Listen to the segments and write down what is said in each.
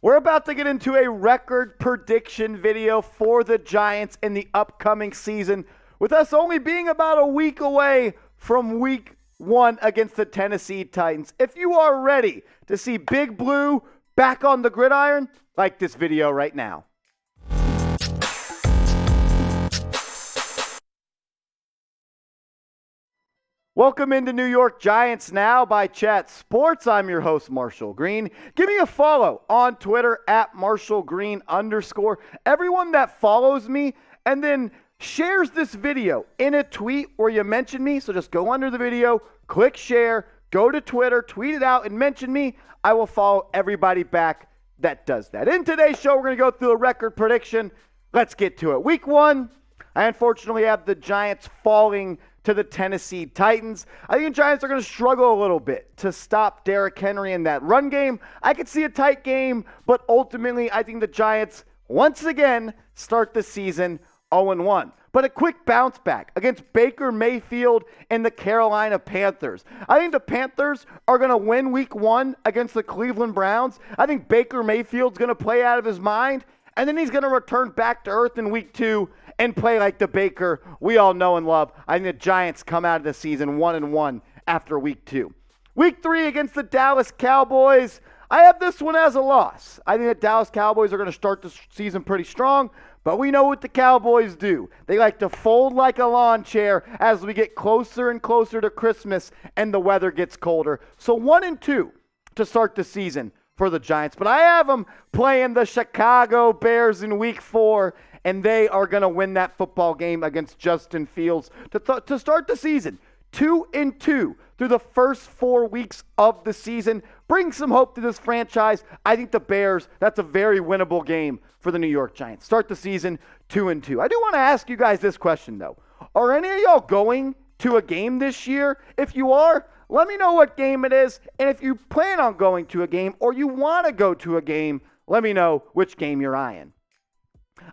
We're about to get into a record prediction video for the Giants in the upcoming season, with us only being about a week away from week 1 against the Tennessee Titans. If you are ready to see Big Blue back on the gridiron, like this video right now. Welcome into New York Giants Now by Chat Sports. I'm your host, Marshall Green. Give me a follow on Twitter at @MarshallGreen_. Everyone that follows me and then shares this video in a tweet where you mention me, so just go under the video, click share, go to Twitter, tweet it out, and mention me. I will follow everybody back that does that. In today's show, we're going to go through a record prediction. Let's get to it. Week 1, I unfortunately have the Giants falling to the Tennessee Titans. I think the Giants are going to struggle a little bit to stop Derrick Henry in that run game. I could see a tight game, but ultimately I think the Giants once again start the season 0-1. But a quick bounce back against Baker Mayfield and the Carolina Panthers. I think the Panthers are going to win week 1 against the Cleveland Browns. I think Baker Mayfield's going to play out of his mind, and then he's going to return back to earth in week 2 and play like the Baker we all know and love. I think the Giants come out of the season 1-1 after week 2. Week 3 against the Dallas Cowboys. I have this one as a loss. I think the Dallas Cowboys are going to start the season pretty strong, but we know what the Cowboys do. They like to fold like a lawn chair as we get closer and closer to Christmas and the weather gets colder. So 1-2 to start the season for the Giants. But I have them playing the Chicago Bears in week 4, and they are going to win that football game against Justin Fields to start the season 2-2 through the first 4 weeks of the season. Bring some hope to this franchise. I think the Bears, that's a very winnable game for the New York Giants. Start the season 2-2. I do want to ask you guys this question, though. Are any of y'all going to a game this year? If you are, let me know what game it is. And if you plan on going to a game or you want to go to a game, let me know which game you're eyeing.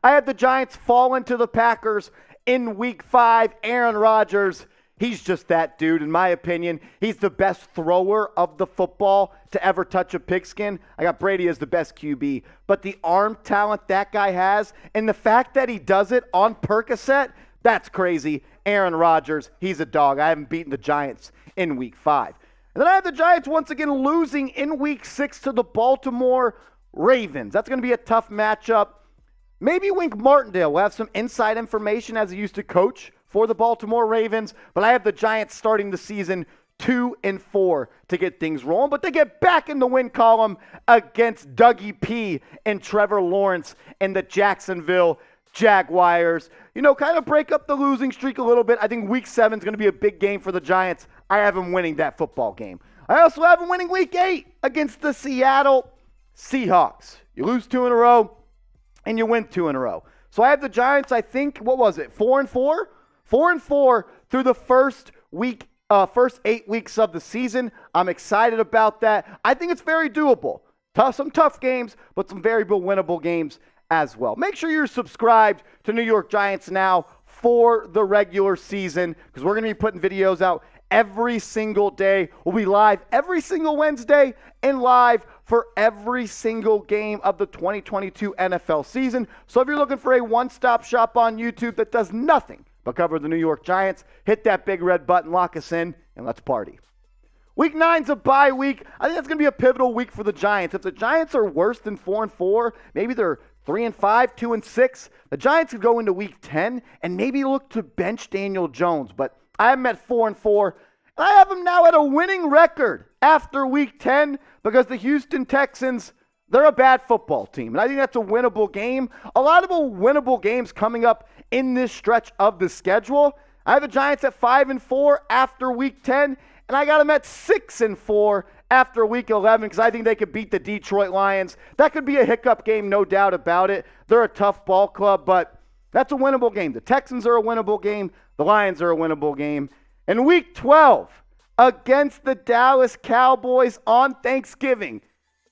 I had the Giants fall into the Packers in week 5. Aaron Rodgers, he's just that dude, in my opinion. He's the best thrower of the football to ever touch a pigskin. I got Brady as the best QB. But the arm talent that guy has, and the fact that he does it on Percocet, that's crazy. Aaron Rodgers, he's a dog. I haven't beaten the Giants in week 5. And then I have the Giants once again losing in week 6 to the Baltimore Ravens. That's going to be a tough matchup. Maybe Wink Martindale will have some inside information as he used to coach for the Baltimore Ravens, but I have the Giants starting the season 2-4 to get things rolling, but they get back in the win column against Dougie P and Trevor Lawrence and the Jacksonville Jaguars. You know, kind of break up the losing streak a little bit. I think week 7 is going to be a big game for the Giants. I have them winning that football game. I also have them winning week 8 against the Seattle Seahawks. You lose 2 in a row, and you win 2 in a row. So I have the Giants, I think, 4-4? 4-4 through the first 8 weeks of the season. I'm excited about that. I think it's very doable. Some tough games, but some very winnable games as well. Make sure you're subscribed to New York Giants Now for the regular season, because we're going to be putting videos out every single day. We'll be live every single Wednesday and live for every single game of the 2022 NFL season. So if you're looking for a one-stop shop on YouTube that does nothing but cover the New York Giants, hit that big red button, lock us in, and let's party. Week 9's a bye week. I think that's going to be a pivotal week for the Giants. If the Giants are worse than 4-4, maybe they're 3-5, 2-6, the Giants could go into week 10 and maybe look to bench Daniel Jones. But I have them at 4-4. And I have them now at a winning record after week 10 because the Houston Texans, they're a bad football team. And I think that's a winnable game. A lot of winnable games coming up in this stretch of the schedule. I have the Giants at 5-4 after week 10. And I got them at 6-4 after week 11 because I think they could beat the Detroit Lions. That could be a hiccup game, no doubt about it. They're a tough ball club, but that's a winnable game. The Texans are a winnable game. The Lions are a winnable game. And week 12 against the Dallas Cowboys on Thanksgiving,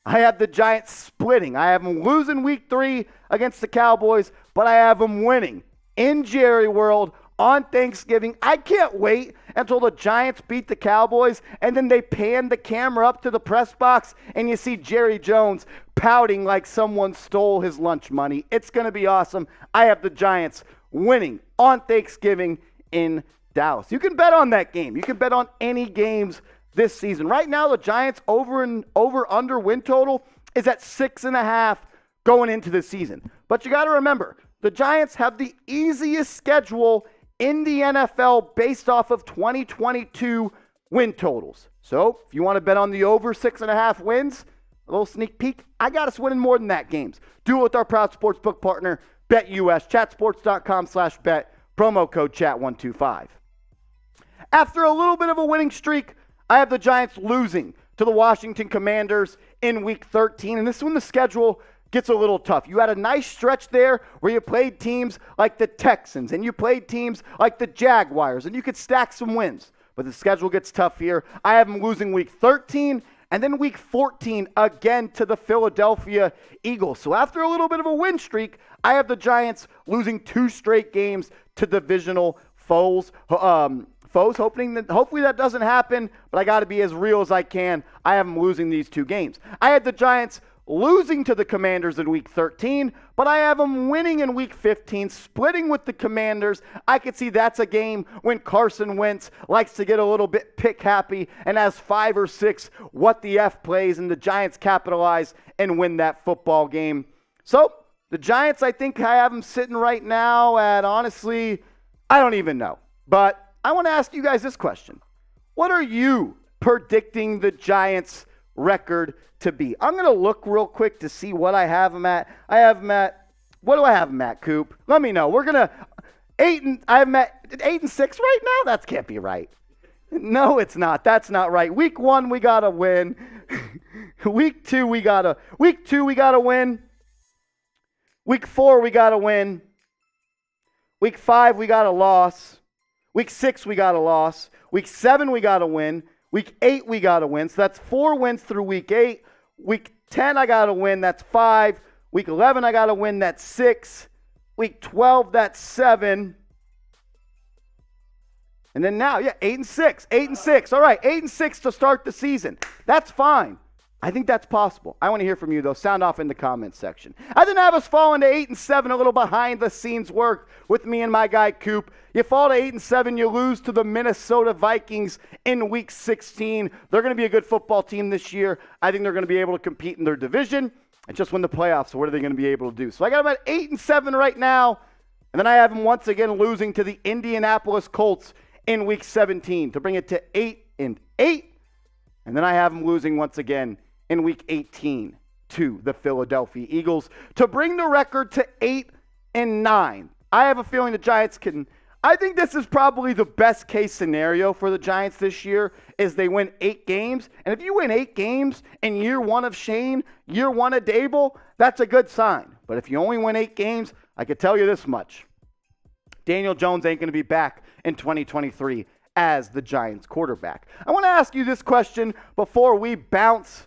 I have the Giants splitting. I have them losing week 3 against the Cowboys, but I have them winning in Jerry World on Thanksgiving. I can't wait until the Giants beat the Cowboys and then they pan the camera up to the press box and you see Jerry Jones pouting like someone stole his lunch money. It's going to be awesome. I have the Giants winning on Thanksgiving in Dallas. You can bet on that game. You can bet on any games this season. Right now, the Giants over-under win total is at 6.5 going into the season. But you got to remember, the Giants have the easiest schedule in the NFL based off of 2022 win totals. So if you want to bet on the over 6.5 wins, a little sneak peek, I got us winning more than that games. Do it with our proud sportsbook partner, BetUS, chatsports.com/bet, promo code chat125. After a little bit of a winning streak, I have the Giants losing to the Washington Commanders in Week 13, and this is when the schedule gets a little tough. You had a nice stretch there where you played teams like the Texans, and you played teams like the Jaguars, and you could stack some wins. But the schedule gets tough here. I have them losing Week 13, and then Week 14 again to the Philadelphia Eagles. So after a little bit of a win streak, I have the Giants losing 2 straight games to divisional foes. Hopefully that doesn't happen, but I got to be as real as I can. I have them losing these 2 games. I had the Giants losing to the Commanders in Week 13, but I have them winning in Week 15, splitting with the Commanders. I could see that's a game when Carson Wentz likes to get a little bit pick happy and has 5 or 6 what the F plays, and the Giants capitalize and win that football game. So the Giants, I think I have them sitting right now at, honestly, I don't even know. But I want to ask you guys this question. What are you predicting the Giants' record to be? I'm going to look real quick to see what I have them at. What do I have them at, Coop? Let me know. We're going to, I have them at 8-6 right now? That can't be right. No, it's not. That's not right. Week 1, we got to win. Week 2, we got to win. Week 4, we got to win. Week 5, we got a loss. Week 6, we got a loss. Week 7, we got to win. Week 8, we got to win. So that's 4 wins through Week 8. Week 10, I got to win. That's 5. Week 11, I got to win. That's 6. Week 12, that's 7. And then now, 8-6. 8-6. All right, 8-6 to start the season. That's fine. I think that's possible. I want to hear from you, though. Sound off in the comments section. I didn't have us fall into 8-7, a little behind-the-scenes work with me and my guy, Coop. You fall to 8-7, you lose to the Minnesota Vikings in Week 16. They're going to be a good football team this year. I think they're going to be able to compete in their division and just win the playoffs. So what are they going to be able to do? So I got them at 8-7 right now. And then I have them once again losing to the Indianapolis Colts in Week 17 to bring it to 8-8. And then I have them losing once again in Week 18 to the Philadelphia Eagles to bring the record to 8-9. I have a feeling the Giants can. I think this is probably the best case scenario for the Giants this year is they win 8 games. And if you win 8 games in year 1 of Schoen, year 1 of Daboll, that's a good sign. But if you only win 8 games, I could tell you this much. Daniel Jones ain't going to be back in 2023 as the Giants quarterback. I want to ask you this question before we bounce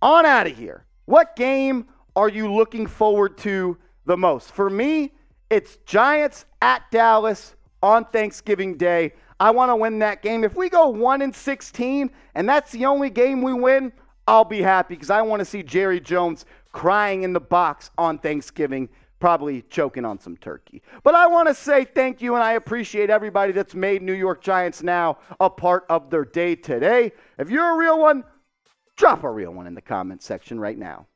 on out of here. What game are you looking forward to the most? For me, it's Giants at Dallas on Thanksgiving Day. I want to win that game. If we go 1-16 and that's the only game we win, I'll be happy because I want to see Jerry Jones crying in the box on Thanksgiving, probably choking on some turkey. But I want to say thank you, and I appreciate everybody that's made New York Giants now a part of their day today. If you're a real one, drop a real one in the comments section right now.